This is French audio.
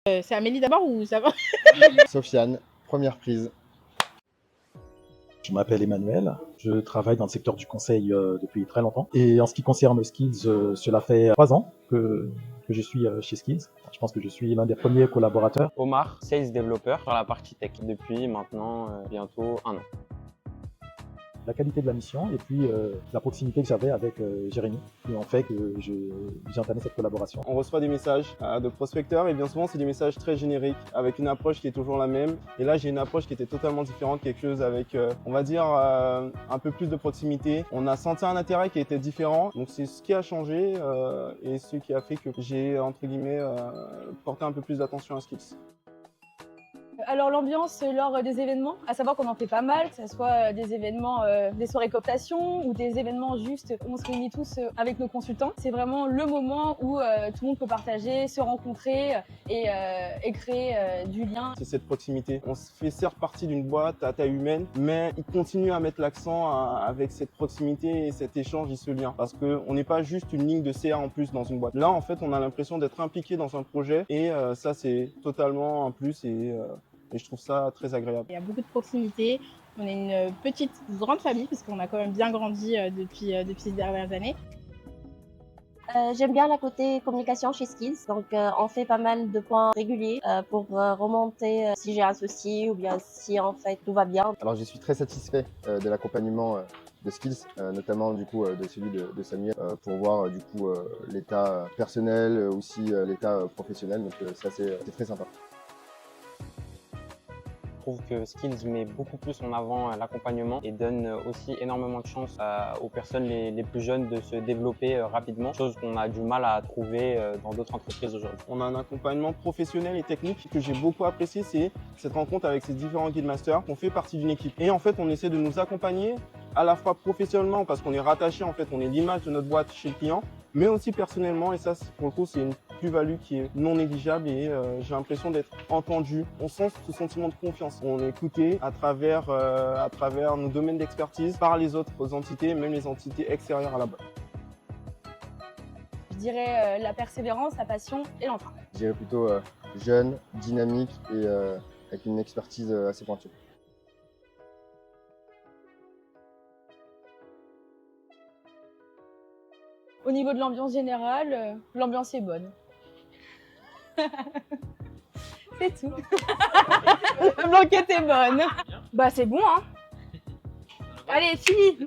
C'est Amélie d'abord ou ça va? Sofiane, première prise. Je m'appelle Emmanuel, je travaille dans le secteur du conseil depuis très longtemps. Et en ce qui concerne Skills, cela fait 3 ans que je suis chez Skills. Je pense que je suis l'un des premiers collaborateurs. Omar, Sales Developer sur la partie tech depuis maintenant bientôt 1 an. La qualité de la mission et puis la proximité que j'avais avec Jérémy qui ont fait que j'ai entamé cette collaboration. On reçoit des messages de prospecteurs et bien souvent c'est des messages très génériques avec une approche qui est toujours la même. Et là j'ai une approche qui était totalement différente, quelque chose avec on va dire un peu plus de proximité. On a senti un intérêt qui était différent, donc c'est ce qui a changé et ce qui a fait que j'ai entre guillemets porté un peu plus d'attention à Skills. Alors l'ambiance lors des événements, à savoir qu'on en fait pas mal, que ce soit des événements, des soirées cooptation ou des événements juste où on se réunit tous avec nos consultants. C'est vraiment le moment où tout le monde peut partager, se rencontrer et créer du lien. C'est cette proximité. On se fait certes partie d'une boîte à taille humaine, mais il continue à mettre l'accent avec cette proximité et cet échange et ce lien. Parce qu'on n'est pas juste une ligne de CA en plus dans une boîte. Là en fait on a l'impression d'être impliqué dans un projet et ça c'est totalement un plus et je trouve ça très agréable. Il y a beaucoup de proximité. On est une petite, grande famille parce qu'on a quand même bien grandi depuis ces dernières années. J'aime bien la côté communication chez Skills, donc on fait pas mal de points réguliers pour remonter si j'ai un souci ou bien si en fait tout va bien. Alors je suis très satisfait de l'accompagnement de Skills, notamment du coup de celui de Samuel pour voir du coup l'état personnel, aussi l'état professionnel, donc ça c'est très sympa. Je trouve que Skills met beaucoup plus en avant l'accompagnement et donne aussi énormément de chance aux personnes les plus jeunes de se développer rapidement, chose qu'on a du mal à trouver dans d'autres entreprises aujourd'hui. On a un accompagnement professionnel et technique que j'ai beaucoup apprécié, c'est cette rencontre avec ces différents guide masters. On fait partie d'une équipe et en fait on essaie de nous accompagner à la fois professionnellement parce qu'on est rattaché, en fait on est l'image de notre boîte chez le client, mais aussi personnellement, et ça pour le coup c'est une plus-value qui est non négligeable et j'ai l'impression d'être entendu. On sent ce sentiment de confiance. On est écouté à travers nos domaines d'expertise par les autres entités, même les entités extérieures à la boîte. Je dirais la persévérance, la passion et l'entrain. Je dirais plutôt jeune, dynamique et avec une expertise assez pointue. Au niveau de l'ambiance générale, l'ambiance est bonne. C'est tout. La blanquette est bonne. Bah c'est bon hein. Allez, fini.